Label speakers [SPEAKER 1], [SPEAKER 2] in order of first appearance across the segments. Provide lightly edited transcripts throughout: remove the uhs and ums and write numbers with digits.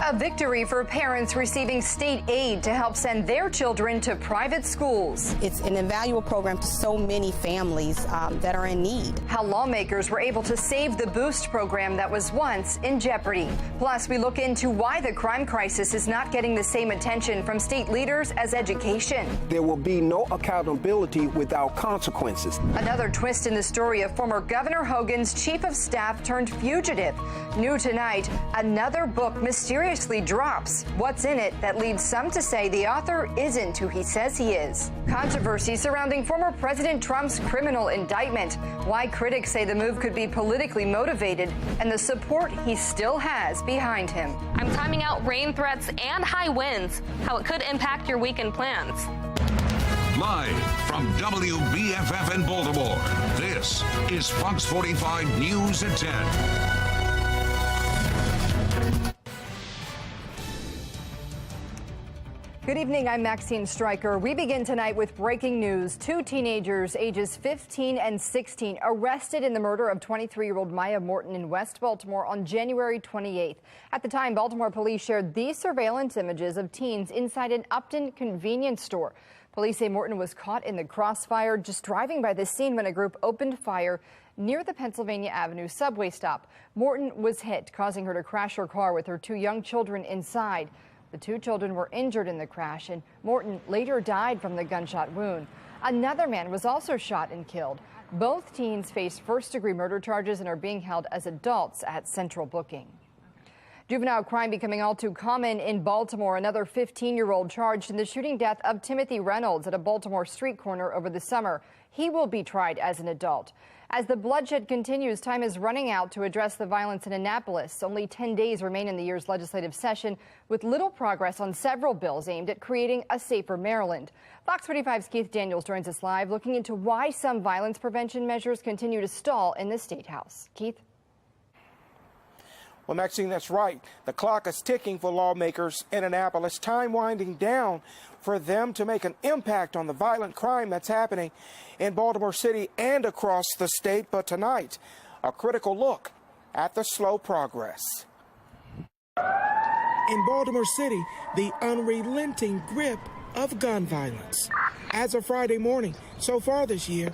[SPEAKER 1] A victory for parents receiving state aid to help send their children to private schools.
[SPEAKER 2] It's an invaluable program to so many families that are in need.
[SPEAKER 1] How lawmakers were able to save the Boost program that was once in jeopardy. Plus, we look into why the crime crisis is not getting the same attention from state leaders as education.
[SPEAKER 3] There will be no accountability without consequences.
[SPEAKER 1] Another twist in the story of former Governor Hogan's chief of staff turned fugitive. New tonight, another book mysteriously drops. What's in it that leads some to say the author isn't who he says he is? Controversy surrounding former President Trump's criminal indictment. Why critics say the move could be politically motivated, and the support he still has behind him.
[SPEAKER 4] I'm timing out rain threats and high winds, how it could impact your weekend plans.
[SPEAKER 5] Live from WBFF in Baltimore, this is Fox 45 News at 10.
[SPEAKER 1] Good evening, I'm Maxine Stryker. We begin tonight with breaking news. Two teenagers ages 15 and 16 arrested in the murder of 23-year-old Maya Morton in West Baltimore on January 28th. At the time, Baltimore police shared these surveillance images of teens inside an Upton convenience store. Police say Morton was caught in the crossfire just driving by the scene when a group opened fire near the Pennsylvania Avenue subway stop. Morton was hit, causing her to crash her car with her two young children inside. The two children were injured in the crash, and Morton later died from the gunshot wound. Another man was also shot and killed. Both teens face first-degree murder charges and are being held as adults at central booking. Juvenile crime becoming all too common in Baltimore. Another 15-year-old charged in the shooting death of Timothy Reynolds at a Baltimore street corner over the summer. He will be tried as an adult. As the bloodshed continues, time is running out to address the violence in Annapolis. Only 10 days remain in the year's legislative session, with little progress on several bills aimed at creating a safer Maryland. Fox 45's Keith Daniels joins us live, looking into why some violence prevention measures continue to stall in the State House. Keith?
[SPEAKER 6] Well, Maxine, that's right. The clock is ticking for lawmakers in Annapolis, time winding down for them to make an impact on the violent crime that's happening in Baltimore City and across the state. But tonight, a critical look at the slow progress. In Baltimore City, the unrelenting grip of gun violence. As of Friday morning, so far this year,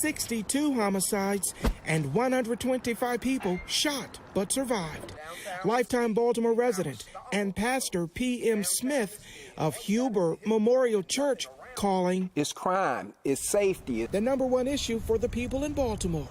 [SPEAKER 6] 62 homicides and 125 people shot but survived. Lifetime Baltimore resident and pastor P.M. Smith of Huber Memorial Church calling
[SPEAKER 3] It's crime, it's safety.
[SPEAKER 6] the number one issue for the people in Baltimore.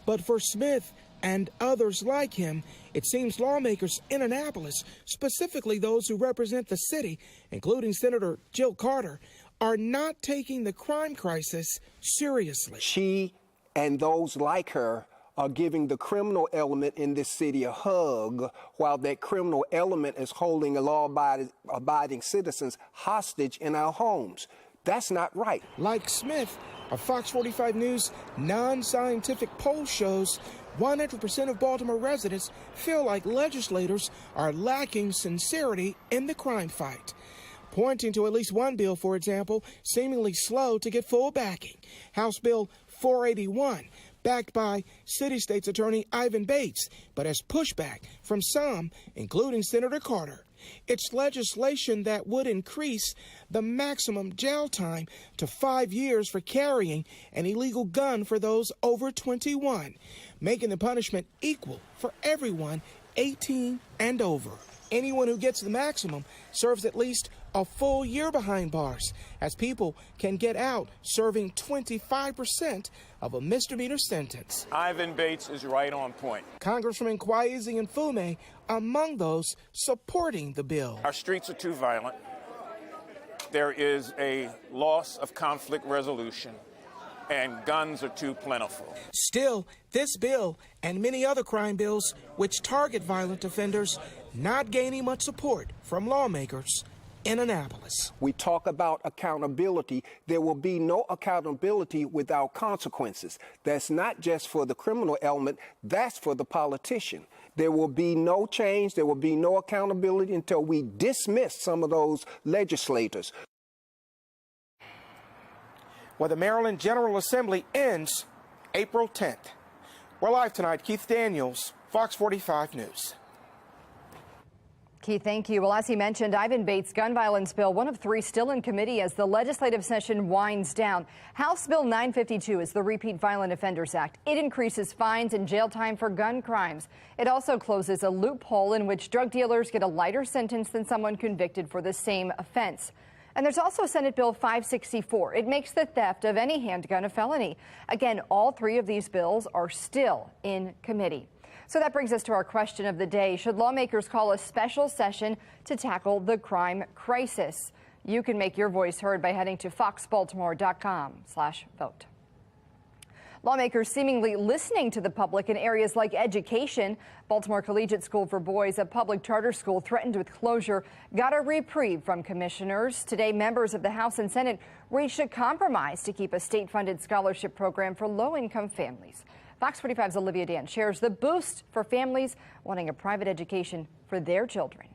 [SPEAKER 6] But for Smith and others like him, it seems lawmakers in Annapolis, specifically those who represent the city, including Senator Jill Carter, are not taking the crime crisis seriously.
[SPEAKER 3] She and those like her are giving the criminal element in this city a hug, while that criminal element is holding law-abiding citizens hostage in our homes. That's not right.
[SPEAKER 6] Like Smith, a Fox 45 News non-scientific poll shows 100% of Baltimore residents feel like legislators are lacking sincerity in the crime fight, pointing to at least one bill, for example, seemingly slow to get full backing. House Bill 481, backed by City State's Attorney Ivan Bates, but has pushback from some, including Senator Carter. It's legislation that would increase the maximum jail time to 5 years for carrying an illegal gun for those over 21, making the punishment equal for everyone 18 and over. Anyone who gets the maximum serves at least a full year behind bars, as people can get out serving 25% of a misdemeanor sentence.
[SPEAKER 7] Ivan Bates is right on point.
[SPEAKER 6] Congressman Kwesi and Fume among those supporting the bill.
[SPEAKER 7] Our streets are too violent. There is a loss of conflict resolution, and guns are too plentiful.
[SPEAKER 6] Still, this bill and many other crime bills which target violent offenders not gaining much support from lawmakers in Annapolis.
[SPEAKER 3] We talk about accountability. There will be no accountability without consequences. That's not just for the criminal element, that's for the politician. There will be no change, there will be no accountability until we dismiss some of those legislators.
[SPEAKER 6] Well, the Maryland General Assembly ends April 10th. We're live tonight. Keith Daniels, Fox 45 News.
[SPEAKER 1] Keith, thank you. Well, as he mentioned, Ivan Bates' gun violence bill, one of three still in committee as the legislative session winds down. House Bill 952 is the Repeat Violent Offenders Act. It increases fines and jail time for gun crimes. It also closes a loophole in which drug dealers get a lighter sentence than someone convicted for the same offense. And there's also Senate Bill 564. It makes the theft of any handgun a felony. Again, all three of these bills are still in committee. So that brings us to our question of the day. Should lawmakers call a special session to tackle the crime crisis? You can make your voice heard by heading to foxbaltimore.com/vote. Lawmakers seemingly listening to the public in areas like education. Baltimore Collegiate School for Boys, a public charter school threatened with closure, got a reprieve from commissioners. Today, members of the House and Senate reached a compromise to keep a state-funded scholarship program for low-income families. Fox 45's Olivia Dan shares the boost for families wanting a private education for their children.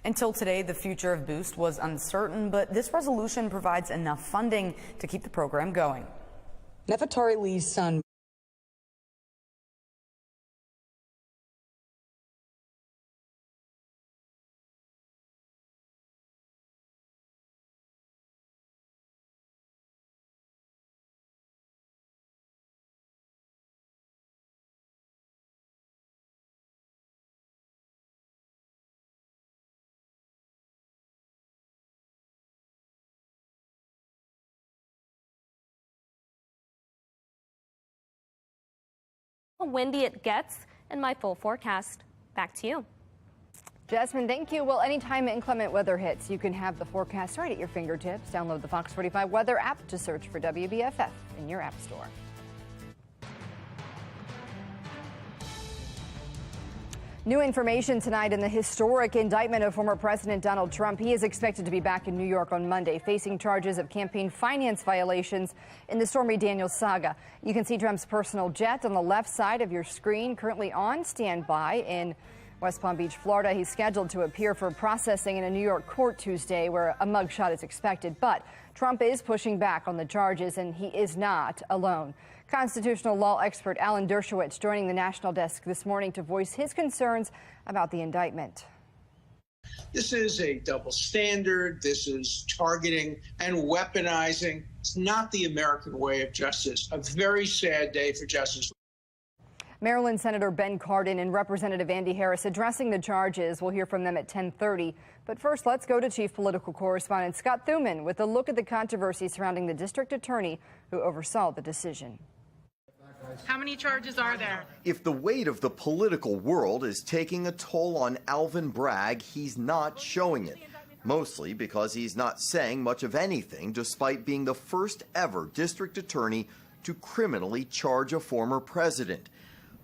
[SPEAKER 8] Until today, the future of Boost was uncertain, but this resolution provides enough funding to keep the program going.
[SPEAKER 9] Nefertari Lee's son.
[SPEAKER 4] How windy it gets and my full forecast. Back to you.
[SPEAKER 1] Jasmine, thank you. Well, anytime inclement weather hits, you can have the forecast right at your fingertips. Download the Fox 45 weather app to search for WBFF in your app store. New information tonight in the historic indictment of former President Donald Trump. He is expected to be back in New York on Monday, facing charges of campaign finance violations in the Stormy Daniels saga. You can see Trump's personal jet on the left side of your screen, currently on standby in West Palm Beach, Florida. He's scheduled to appear for processing in a New York court Tuesday, where a mugshot is expected. But Trump is pushing back on the charges, and he is not alone. Constitutional law expert Alan Dershowitz joining the national desk this morning to voice his concerns about the indictment.
[SPEAKER 10] This is a double standard. This is targeting and weaponizing. It's not the American way of justice. A very sad day for justice.
[SPEAKER 1] Maryland Senator Ben Cardin and Representative Andy Harris addressing the charges. We'll hear from them at 10:30. But first, let's go to Chief Political Correspondent Scott Thuman with a look at the controversy surrounding the district attorney who oversaw the decision.
[SPEAKER 11] How many charges are there?
[SPEAKER 12] If the weight of the political world is taking a toll on Alvin Bragg, he's not showing it. Mostly because he's not saying much of anything, despite being the first ever district attorney to criminally charge a former president.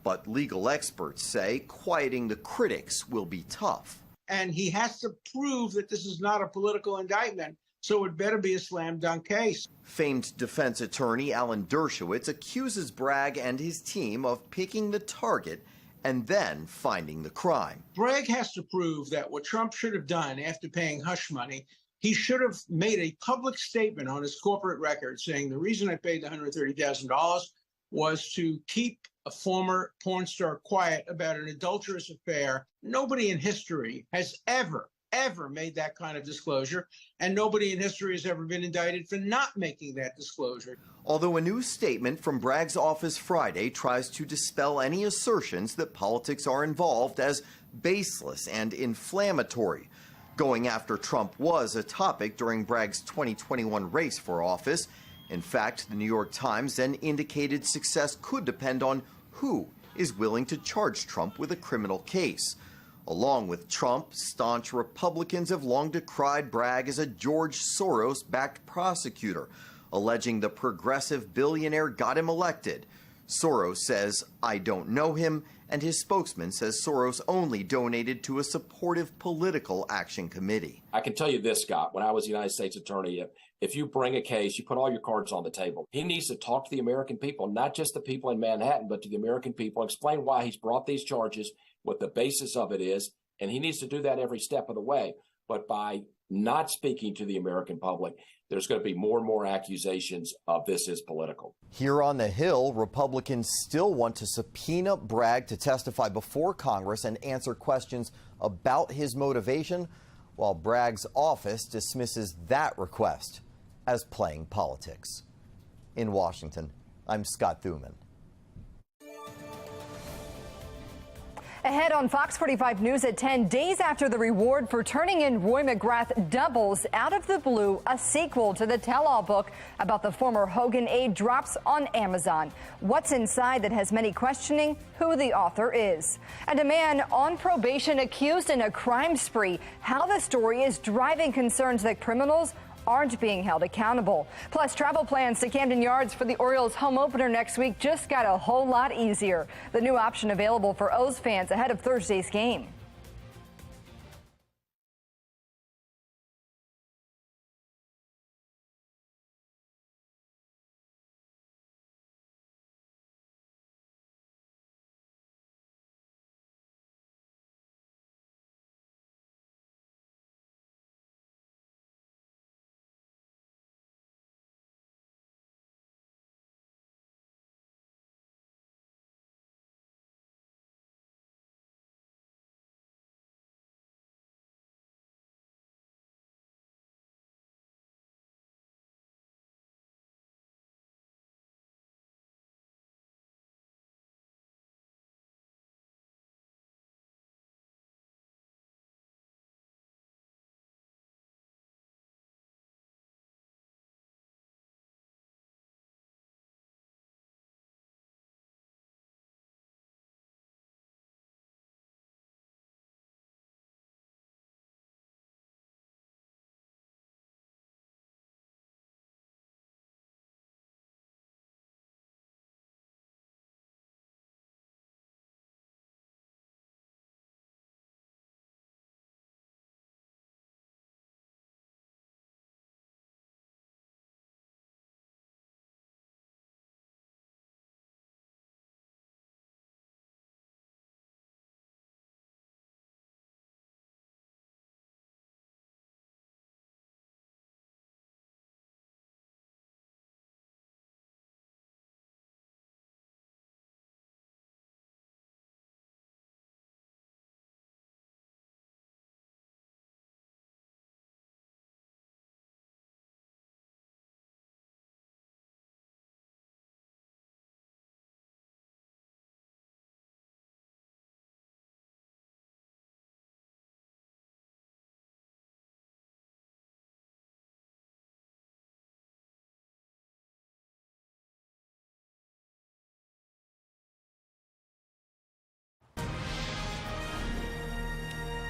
[SPEAKER 12] But legal experts say quieting the critics will be tough.
[SPEAKER 10] And he has to prove that this is not a political indictment, so it better be a slam dunk case.
[SPEAKER 12] Famed defense attorney Alan Dershowitz accuses Bragg and his team of picking the target and then finding the crime.
[SPEAKER 10] Bragg has to prove that what Trump should have done after paying hush money, he should have made a public statement on his corporate record saying the reason I paid the $130,000 was to keep a former porn star quiet about an adulterous affair. Nobody in history has ever made that kind of disclosure, and nobody in history has ever been indicted for not making that disclosure.
[SPEAKER 12] Although a new statement from Bragg's office Friday tries to dispel any assertions that politics are involved as baseless and inflammatory. Going after Trump was a topic during Bragg's 2021 race for office. In fact, the New York Times then indicated success could depend on who is willing to charge Trump with a criminal case. Along with Trump, staunch Republicans have long decried Bragg as a George Soros-backed prosecutor, alleging the progressive billionaire got him elected. Soros says, "I don't know him," and his spokesman says Soros only donated to a supportive political action committee.
[SPEAKER 13] I can tell you this, Scott, when I was United States Attorney, if you bring a case, you put all your cards on the table. He needs to talk to the American people, not just the people in Manhattan, but to the American people, explain why he's brought these charges, what the basis of it is, and he needs to do that every step of the way. But by not speaking to the American public, there's going to be more and more accusations of this is political.
[SPEAKER 12] Here on the Hill, Republicans still want to subpoena Bragg to testify before Congress and answer questions about his motivation, while Bragg's office dismisses that request as playing politics. In Washington, I'm Scott Thuman.
[SPEAKER 1] Ahead on Fox 45 News at 10, days after the reward for turning in Roy McGrath doubles, out of the blue, a sequel to the tell-all book about the former Hogan aide drops on Amazon. What's inside that has many questioning who the author is. And a man on probation accused in a crime spree. How the story is driving concerns that criminals aren't being held accountable. Plus, travel plans to Camden Yards for the Orioles home opener next week just got a whole lot easier. The new option available for O's fans ahead of Thursday's game.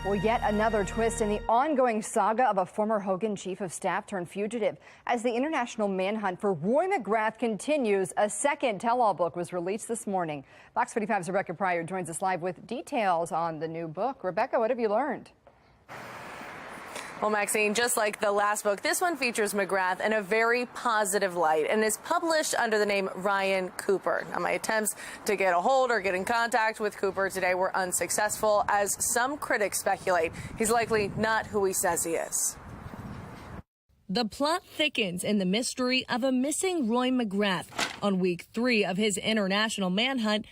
[SPEAKER 1] Well, yet another twist in the ongoing saga of a former Hogan chief of staff turned fugitive. As the international manhunt for Roy McGrath continues, a second tell-all book was released this morning. Fox 45's Rebecca Pryor joins us live with details on the new book. Rebecca, what have you learned?
[SPEAKER 14] Well, Maxine, just like the last book, this one features McGrath in a very positive light and is published under the name Ryan Cooper. Now, my attempts to get a hold or get in contact with Cooper today were unsuccessful, as some critics speculate he's likely not who he says he is.
[SPEAKER 15] The plot thickens in the mystery of a missing Roy McGrath. On week 3 of his international manhunt,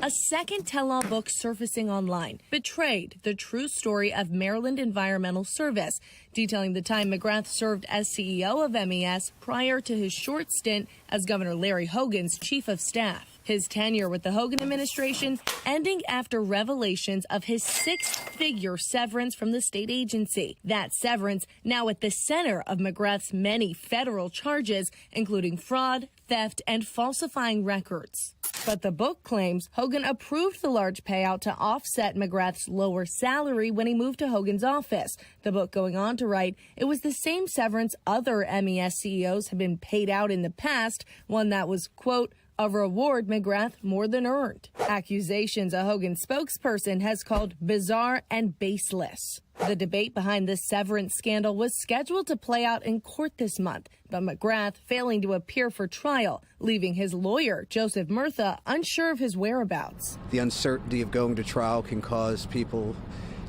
[SPEAKER 15] a second tell-all book surfacing online, Betrayed, the true story of Maryland Environmental Service, detailing the time McGrath served as CEO of MES prior to his short stint as Governor Larry Hogan's chief of staff. His tenure with the Hogan administration ending after revelations of his 6-figure severance from the state agency. That severance now at the center of McGrath's many federal charges, including fraud, theft, and falsifying records. But the book claims Hogan approved the large payout to offset McGrath's lower salary when he moved to Hogan's office. The book going on to write, it was the same severance other MES CEOs have been paid out in the past, one that was, quote, a reward McGrath more than earned. Accusations a Hogan spokesperson has called bizarre and baseless. The debate behind this severance scandal was scheduled to play out in court this month, but McGrath failing to appear for trial, leaving his lawyer, Joseph Murtha, unsure of his whereabouts.
[SPEAKER 16] The uncertainty of going to trial can cause people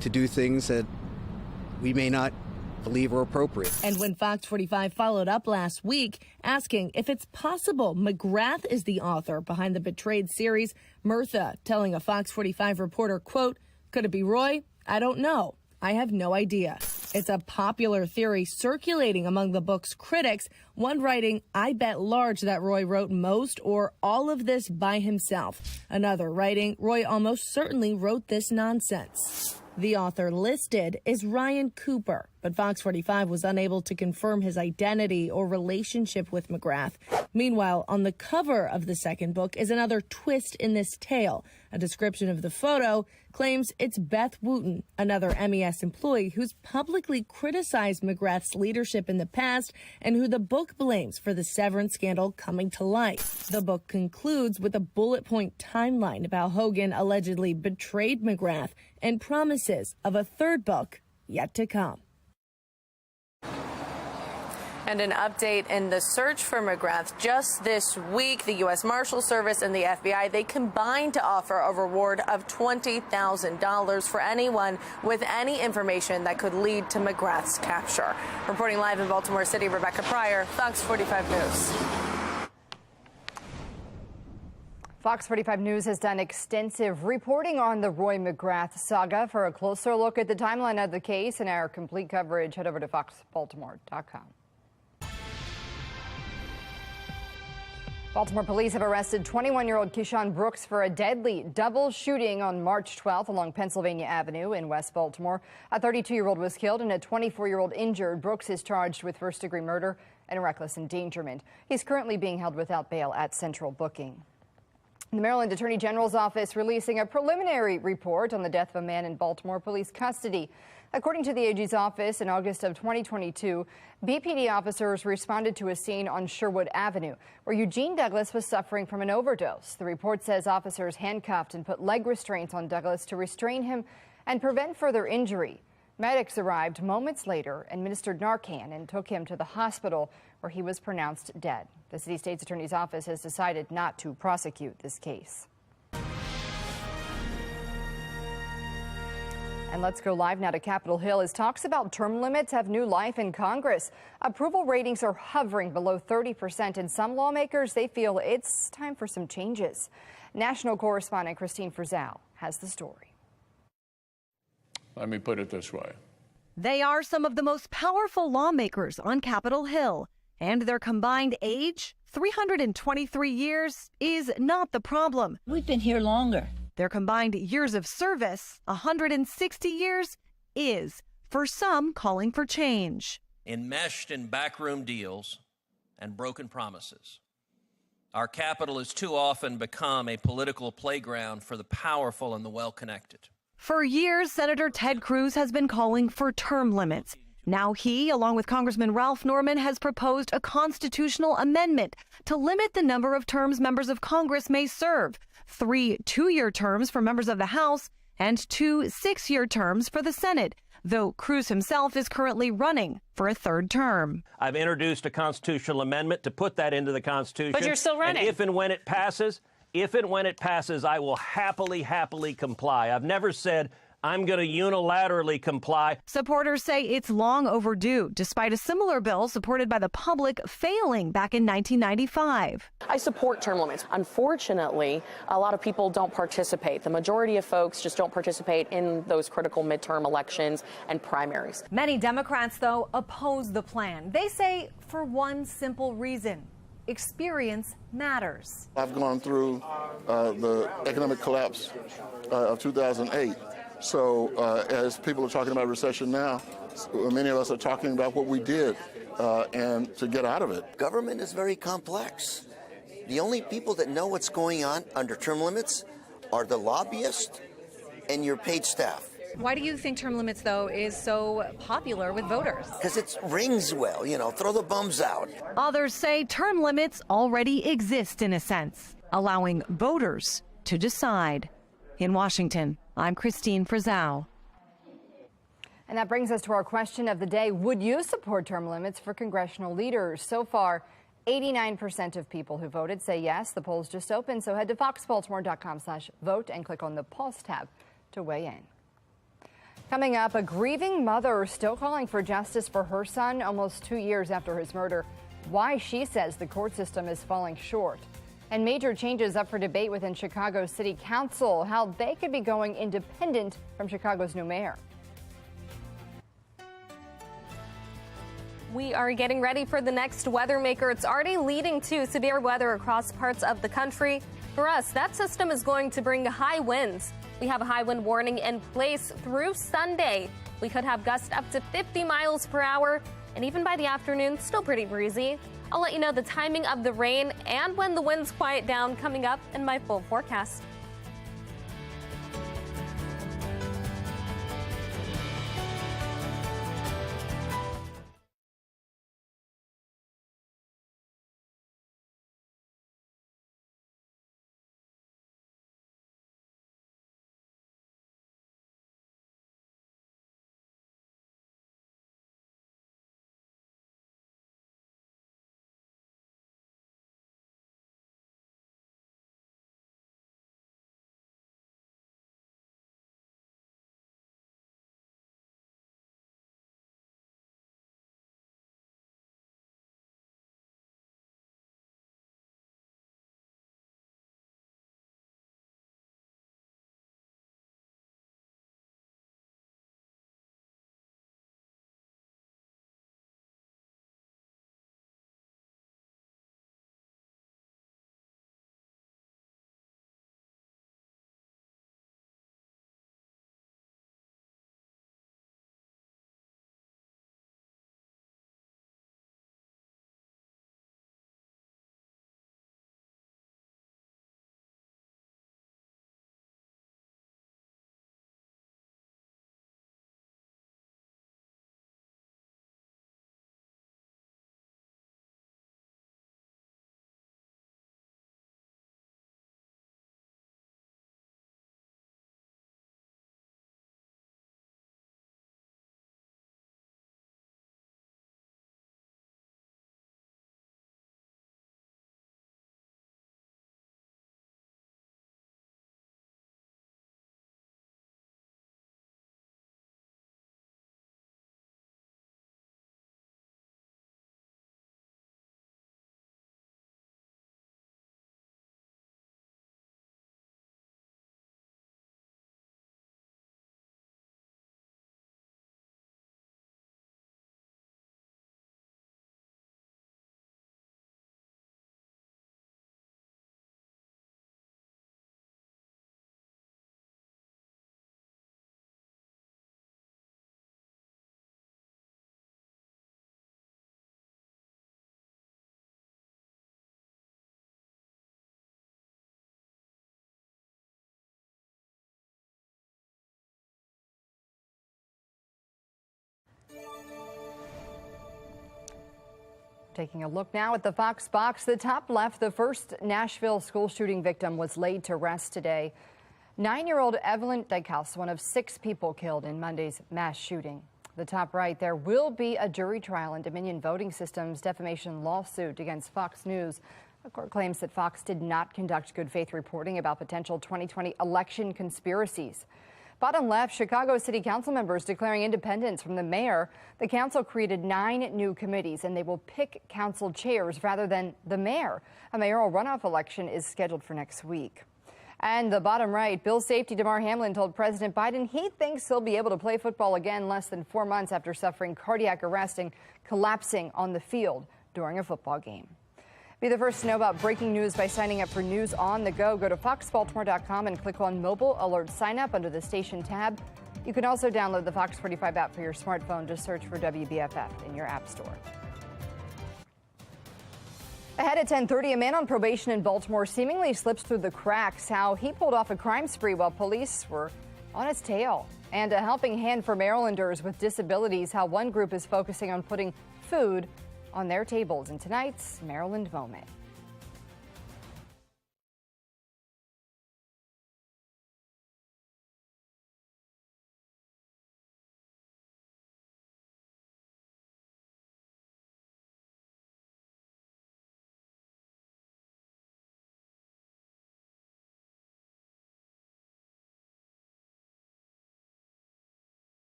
[SPEAKER 16] to do things that we may not believe are appropriate.
[SPEAKER 15] And when Fox 45 followed up last week, asking if it's possible McGrath is the author behind the Betrayed series, Murtha telling a Fox 45 reporter, quote, "Could it be Roy? I don't know. I have no idea." It's a popular theory circulating among the book's critics, one writing, "I bet large that Roy wrote most or all of this by himself." Another writing, "Roy almost certainly wrote this nonsense." The author listed is Ryan Cooper, but Fox 45 was unable to confirm his identity or relationship with McGrath. Meanwhile, on the cover of the second book is another twist in this tale. A description of the photo claims it's Beth Wooten, another MES employee who's publicly criticized McGrath's leadership in the past and who the book blames for the severance scandal coming to light. The book concludes with a bullet point timeline about Hogan allegedly betrayed McGrath and promises of a third book yet to come.
[SPEAKER 14] And an update in the search for McGrath. Just this week, the U.S. Marshal Service and the FBI, they combined to offer a reward of $20,000 for anyone with any information that could lead to McGrath's capture. Reporting live in Baltimore City, Rebecca Pryor, Fox 45 News.
[SPEAKER 1] Fox 45 News has done extensive reporting on the Roy McGrath saga. For a closer look at the timeline of the case and our complete coverage, head over to foxbaltimore.com. Baltimore police have arrested 21-year-old Keyshawn Brooks for a deadly double shooting on March 12th along Pennsylvania Avenue in West Baltimore. A 32-year-old was killed and a 24-year-old injured. Brooks is charged with first-degree murder and reckless endangerment. He's currently being held without bail at Central Booking. The Maryland Attorney General's office releasing a preliminary report on the death of a man in Baltimore police custody. According to the AG's office, in August of 2022, BPD officers responded to a scene on Sherwood Avenue where Eugene Douglas was suffering from an overdose. The report says officers handcuffed and put leg restraints on Douglas to restrain him and prevent further injury. Medics arrived moments later, administered Narcan, and took him to the hospital where he was pronounced dead. The city state's attorney's office has decided not to prosecute this case. And let's go live now to Capitol Hill as talks about term limits have new life in Congress. Approval ratings are hovering below 30%, and some lawmakers, they feel it's time for some changes. National correspondent Christine Frizzell has the story.
[SPEAKER 17] Let me put it this way.
[SPEAKER 18] They are some of the most powerful lawmakers on Capitol Hill, and their combined age, 323 years, is not the problem.
[SPEAKER 19] We've been here longer.
[SPEAKER 18] Their combined years of service, 160 years, is, for some, calling for change.
[SPEAKER 20] Enmeshed in backroom deals and broken promises, our Capitol has too often become a political playground for the powerful and the well-connected.
[SPEAKER 18] For years, Senator Ted Cruz has been calling for term limits. Now he, along with Congressman Ralph Norman, has proposed a constitutional amendment to limit the number of terms members of Congress may serve. 3 two-year terms for members of the House and 2 6-year terms for the Senate, though Cruz himself is currently running for a third term.
[SPEAKER 20] I've introduced a constitutional amendment to put that into the Constitution.
[SPEAKER 14] But you're still running.
[SPEAKER 20] And if and when it passes, I will happily comply. I've never said I'm going to unilaterally comply.
[SPEAKER 18] Supporters say it's long overdue, despite a similar bill supported by the public failing back in 1995.
[SPEAKER 21] I support term limits. Unfortunately, a lot of people don't participate. The majority of folks just don't participate in those critical midterm elections and primaries.
[SPEAKER 18] Many Democrats, though, oppose the plan. They say for one simple reason: experience matters.
[SPEAKER 22] I've gone through the economic collapse of 2008. So as people are talking about recession now, many of us are talking about what we did and to get out of it.
[SPEAKER 23] Government is very complex. The only people that know what's going on under term limits are the lobbyists and your paid staff.
[SPEAKER 18] Why do you think term limits, though, is so popular with voters?
[SPEAKER 23] Because it rings well, throw the bums out.
[SPEAKER 18] Others say term limits already exist in a sense, allowing voters to decide. In Washington, I'm Christine Frizzell.
[SPEAKER 1] And that brings us to our question of the day. Would you support term limits for congressional leaders? So far, 89% of people who voted say yes. The polls just opened, so head to foxbaltimore.com/vote and click on the Pulse tab to weigh in. Coming up, a grieving mother still calling for justice for her son almost 2 years after his murder. Why she says the court system is falling short. And major changes up for debate within Chicago City Council, how they could be going independent from Chicago's new mayor.
[SPEAKER 4] We are getting ready for the next weather maker. It's already leading to severe weather across parts of the country. For us, that system is going to bring high winds. We have a high wind warning in place through Sunday. We could have gusts up to 50 miles per hour, and even by the afternoon, still pretty breezy. I'll let you know the timing of the rain and when the winds quiet down coming up in my full forecast.
[SPEAKER 1] Taking a look now at the Fox box, the top left, the first Nashville school shooting victim was laid to rest today. 9-year-old Evelyn Dykhouse, one of 6 people killed in Monday's mass shooting. The top right, there will be a jury trial in Dominion Voting Systems defamation lawsuit against Fox News. The court claims that Fox did not conduct good faith reporting about potential 2020 election conspiracies. Bottom left, Chicago City Council members declaring independence from the mayor. The council created 9 new committees, and they will pick council chairs rather than the mayor. A mayoral runoff election is scheduled for next week. And the bottom right, Bill safety Damar Hamlin told President Biden he thinks he'll be able to play football again less than 4 months after suffering cardiac arrest and collapsing on the field during a football game. Be the first to know about breaking news by signing up for News on the Go. Go to foxbaltimore.com and click on Mobile Alert Sign Up under the station tab. You can also download the Fox 45 app for your smartphone. Just search for WBFF in your app store. Ahead at 10:30, a man on probation in Baltimore seemingly slips through the cracks. How he pulled off a crime spree while police were on his tail. And a helping hand for Marylanders with disabilities. How one group is focusing on putting food on their tables in tonight's Maryland Moment.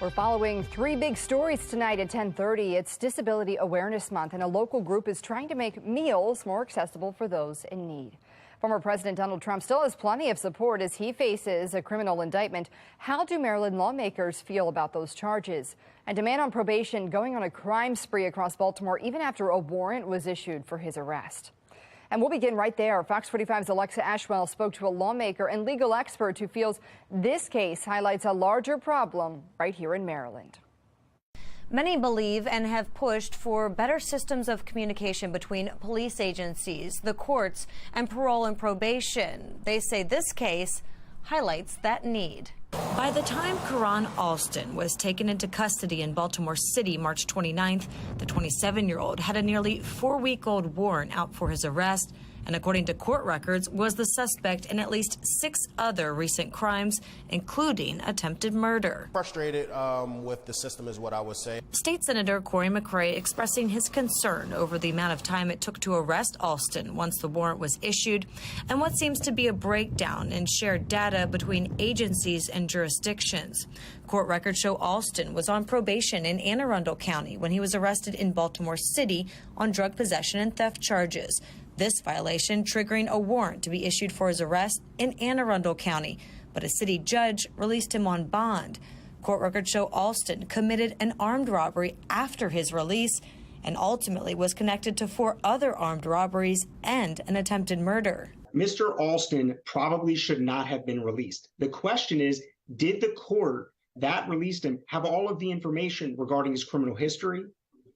[SPEAKER 1] We're following three big stories tonight at 10:30. It's Disability Awareness Month, and a local group is trying to make meals more accessible for those in need. Former President Donald Trump still has plenty of support as he faces a criminal indictment. How do Maryland lawmakers feel about those charges? And a man on probation going on a crime spree across Baltimore even after a warrant was issued for his arrest. And we'll begin right there. Fox 45's Alexa Ashwell spoke to a lawmaker and legal expert who feels this case highlights a larger problem right here in Maryland.
[SPEAKER 2] Many believe and have pushed for better systems of communication between police agencies, the courts, and parole and probation. They say this case highlights that need. By the time Karan Alston was taken into custody in Baltimore City March 29th, the 27-year-old had a nearly 4-week-old warrant out for his arrest, and according to court records, was the suspect in at least 6 other recent crimes, including attempted murder.
[SPEAKER 5] Frustrated with the system is what I would say.
[SPEAKER 2] State Senator Corey McRae expressing his concern over the amount of time it took to arrest Alston once the warrant was issued, and what seems to be a breakdown in shared data between agencies and jurisdictions. Court records show Alston was on probation in Anne Arundel County when he was arrested in Baltimore City on drug possession and theft charges. This violation triggering a warrant to be issued for his arrest in Anne Arundel County, but a city judge released him on bond. Court records show Alston committed an armed robbery after his release and ultimately was connected to 4 other armed robberies and an attempted murder.
[SPEAKER 19] Mr. Alston probably should not have been released. The question is, did the court that released him have all of the information regarding his criminal history,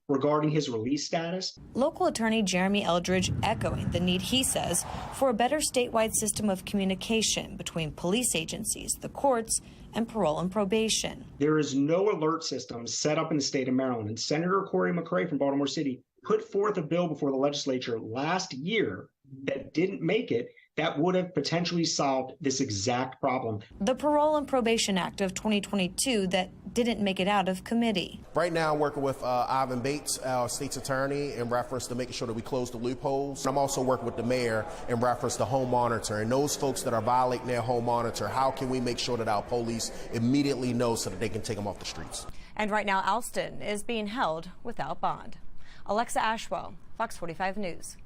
[SPEAKER 19] regarding his release status?
[SPEAKER 2] Local attorney Jeremy Eldridge echoing the need, he says, for a better statewide system of communication between police agencies, the courts, and parole and probation.
[SPEAKER 19] There is no alert system set up in the state of Maryland. And Senator Corey McRae from Baltimore City put forth a bill before the legislature last year that didn't make it, that would have potentially solved this exact problem.
[SPEAKER 2] The Parole and Probation Act of 2022 that didn't make it out of committee.
[SPEAKER 5] Right now I'm working with Ivan Bates, our state's attorney, in reference to making sure that we close the loopholes. I'm also working with the mayor in reference to home monitor, and those folks that are violating their home monitor, how can we make sure that our police immediately know so that they can take them off the streets?
[SPEAKER 2] And right now Alston is being held without bond. Alexa Ashwell, Fox 45 News.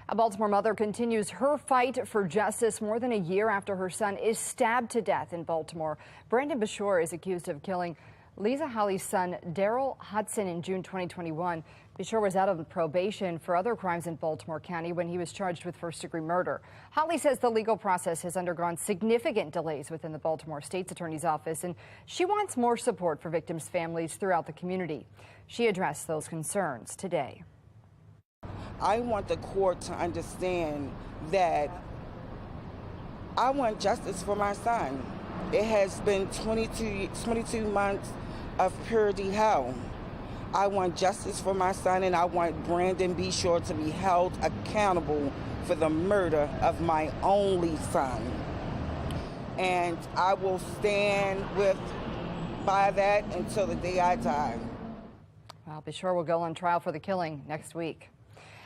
[SPEAKER 1] A Baltimore mother continues her fight for justice more than a year after her son is stabbed to death in Baltimore. Brandon Bashore is accused of killing Lisa Holly's son, Daryl Hudson, in June 2021. Bashore was out of probation for other crimes in Baltimore County when he was charged with first-degree murder. Holly says the legal process has undergone significant delays within the Baltimore State's Attorney's Office, and she wants more support for victims' families throughout the community. She addressed those concerns today.
[SPEAKER 24] I want the court to understand that I want justice for my son. It has been 22 months of purity hell. I want justice for my son, and I want Brandon Bashore to be held accountable for the murder of my only son. And I will stand by that until the day I die.
[SPEAKER 1] Well, Bashore will go on trial for the killing next week.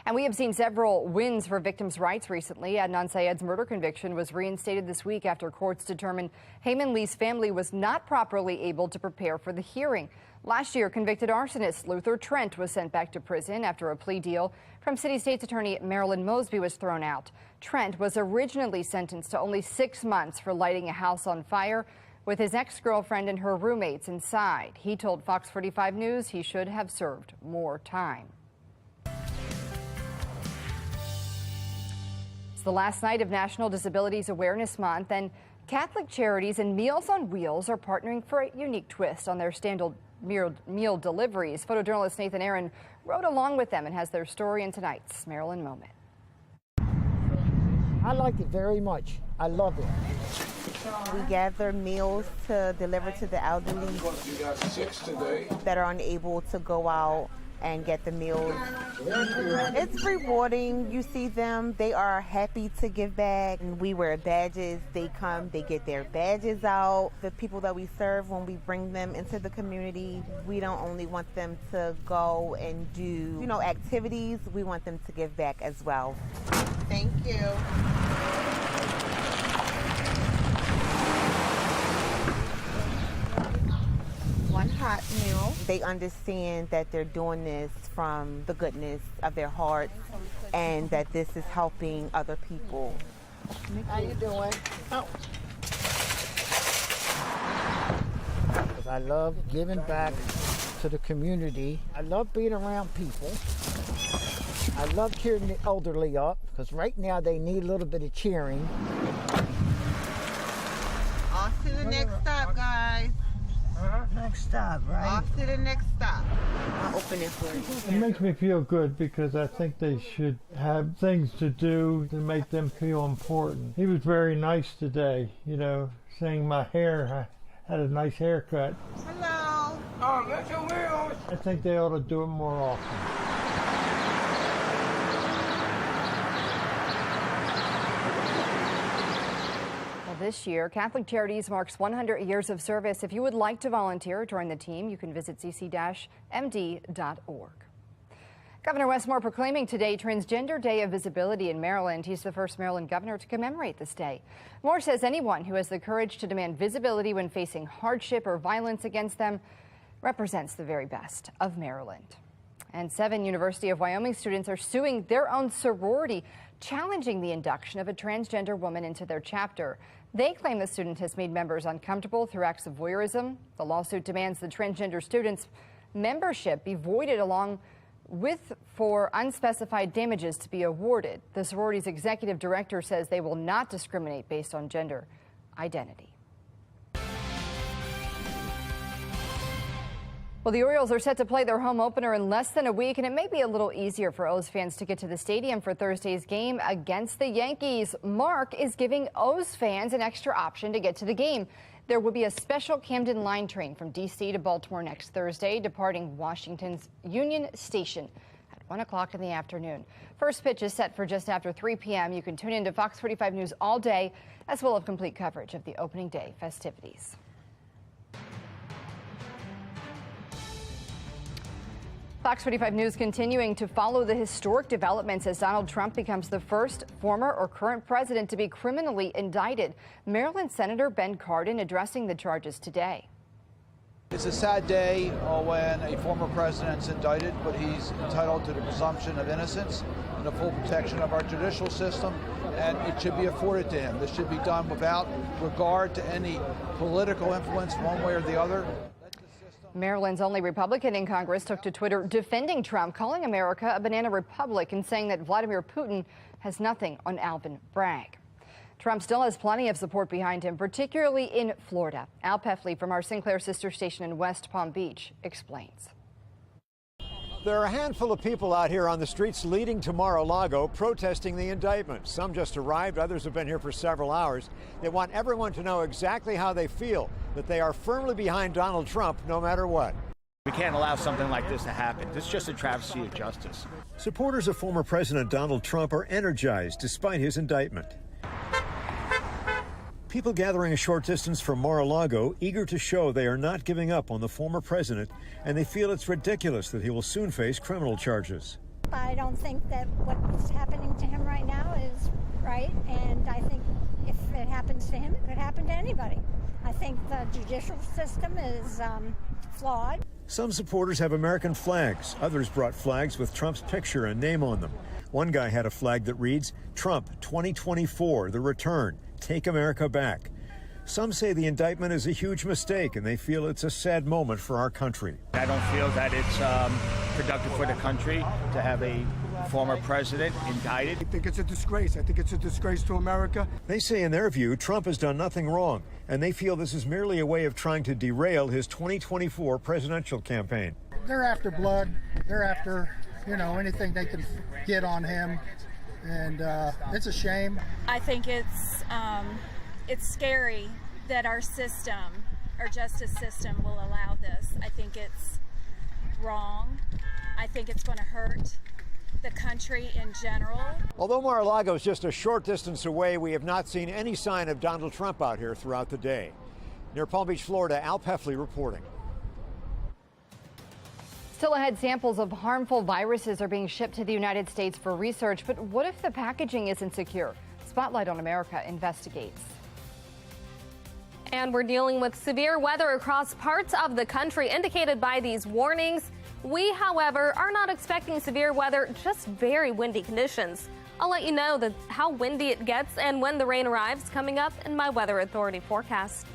[SPEAKER 1] And we have seen several wins for victims' rights recently. Adnan Syed's murder conviction was reinstated this week after courts determined Heyman Lee's family was not properly able to prepare for the hearing. Last year, convicted arsonist Luther Trent was sent back to prison after a plea deal from City State's Attorney Marilyn Mosby was thrown out. Trent was originally sentenced to only 6 months for lighting a house on fire with his ex-girlfriend and her roommates inside. He told Fox 45 News he should have served more time. The last night of National Disabilities Awareness Month, and Catholic Charities and Meals on Wheels are partnering for a unique twist on their standard meal deliveries. Photojournalist Nathan Aaron rode along with them and has their story in tonight's Maryland Moment.
[SPEAKER 25] I like it very much. I love it.
[SPEAKER 26] We gather meals to deliver to the elderly that are unable to go out and get the meals. It's rewarding. You see them, they are happy to give back. And we wear badges. They come, they get their badges out. The people that we serve, when we bring them into the community, we don't only want them to go and do, activities. We want them to give back as well. Thank you. hot meal. They understand that they're doing this from the goodness of their hearts and that this is helping other people.
[SPEAKER 25] How you doing? Oh. I love giving back to the community. I love being around people. I love cheering the elderly up because right now they need a little bit of cheering.
[SPEAKER 26] Off to the next stop, guys.
[SPEAKER 25] Next stop, right?
[SPEAKER 26] Off to the next stop. I'll open it for you.
[SPEAKER 3] It makes me feel good because I think they should have things to do to make them feel important. He was very nice today, you know, saying my hair, I had a nice haircut.
[SPEAKER 26] Hello.
[SPEAKER 25] Oh, let your wheels.
[SPEAKER 3] I think they ought to do it more often.
[SPEAKER 1] This year, Catholic Charities marks 100 years of service. If you would like to volunteer or join the team, you can visit cc-md.org. Governor Wes Moore proclaiming today Transgender Day of Visibility in Maryland. He's the first Maryland governor to commemorate this day. Moore says anyone who has the courage to demand visibility when facing hardship or violence against them represents the very best of Maryland. And 7 University of Wyoming students are suing their own sorority, challenging the induction of a transgender woman into their chapter. They claim the student has made members uncomfortable through acts of voyeurism. The lawsuit demands the transgender students' membership be voided along with for unspecified damages to be awarded. The sorority's executive director says they will not discriminate based on gender identity. Well, the Orioles are set to play their home opener in less than a week, and it may be a little easier for O's fans to get to the stadium for Thursday's game against the Yankees. Mark is giving O's fans an extra option to get to the game. There will be a special Camden line train from D.C. to Baltimore next Thursday, departing Washington's Union Station at 1 o'clock in the afternoon. First pitch is set for just after 3 p.m. You can tune in to Fox 45 News all day, as well as complete coverage of the opening day festivities. Fox 45 News continuing to follow the historic developments as Donald Trump becomes the first former or current president to be criminally indicted. Maryland Senator Ben Cardin addressing the charges today.
[SPEAKER 6] It's a sad day when a former president's indicted, but he's entitled to the presumption of innocence and the full protection of our judicial system, and it should be afforded to him. This should be done without regard to any political influence one way or the other.
[SPEAKER 1] Maryland's only Republican in Congress took to Twitter defending Trump, calling America a banana republic and saying that Vladimir Putin has nothing on Alvin Bragg. Trump still has plenty of support behind him, particularly in Florida. Al Peffley from our Sinclair sister station in West Palm Beach explains.
[SPEAKER 7] There are a handful of people out here on the streets leading to Mar-a-Lago protesting the indictment. Some just arrived, others have been here for several hours. They want everyone to know exactly how they feel, that they are firmly behind Donald Trump no matter what.
[SPEAKER 8] We can't allow something like this to happen. This is just a travesty of justice.
[SPEAKER 7] Supporters of former President Donald Trump are energized despite his indictment. People gathering a short distance from Mar-a-Lago, eager to show they are not giving up on the former president, and they feel it's ridiculous that he will soon face criminal charges.
[SPEAKER 9] I don't think that what's happening to him right now is right, and I think if it happens to him, it could happen to anybody. I think the judicial system is flawed.
[SPEAKER 7] Some supporters have American flags. Others brought flags with Trump's picture and name on them. One guy had a flag that reads, "Trump 2024, the return. Take America back." Some say the indictment is a huge mistake, and they feel it's a sad moment for our country.
[SPEAKER 8] I don't feel that it's productive for the country to have a former president indicted.
[SPEAKER 11] I think it's a disgrace. I think it's a disgrace to America.
[SPEAKER 7] They say in their view, Trump has done nothing wrong, and they feel this is merely a way of trying to derail his 2024 presidential campaign.
[SPEAKER 11] They're after blood. They're after, anything they can get on him. And it's a shame.
[SPEAKER 27] I think it's scary that our justice system will allow this. I think it's wrong. I think it's going to hurt the country in general.
[SPEAKER 7] Although Mar-a-Lago is just a short distance away, we have not seen any sign of Donald Trump out here throughout the day. Near Palm Beach, Florida, Al Peffley reporting.
[SPEAKER 1] Still ahead, samples of harmful viruses are being shipped to the United States for research. But what if the packaging isn't secure? Spotlight on America investigates.
[SPEAKER 4] And we're dealing with severe weather across parts of the country indicated by these warnings. We, however, are not expecting severe weather, just very windy conditions. I'll let you know how windy it gets and when the rain arrives coming up in my Weather Authority forecast.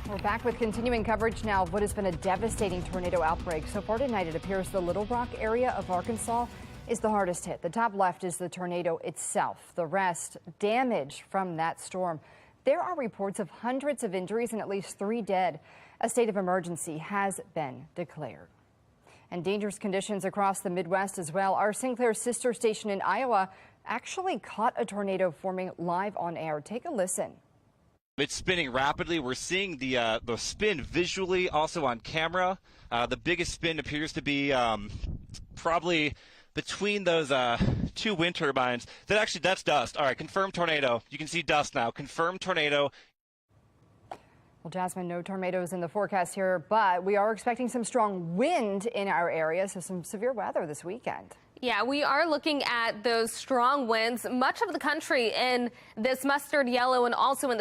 [SPEAKER 1] We're back with continuing coverage now of what has been a devastating tornado outbreak. So far tonight, it appears the Little Rock area of Arkansas is the hardest hit. The top left is the tornado itself. The rest, damage from that storm. There are reports of hundreds of injuries and at least 3 dead. A state of emergency has been declared. And dangerous conditions across the Midwest as well. Our Sinclair sister station in Iowa actually caught a tornado forming live on air. Take a listen.
[SPEAKER 10] It's spinning rapidly. We're seeing the spin visually, also on camera. The biggest spin appears to be probably between those 2 wind turbines. That's dust. All right, confirmed tornado. You can see dust now. Confirmed tornado.
[SPEAKER 1] Well, Jasmine, no tornadoes in the forecast here, but we are expecting some strong wind in our area, so some severe weather this weekend.
[SPEAKER 4] Yeah, we are looking at those strong winds. Much of the country in this mustard yellow and also in the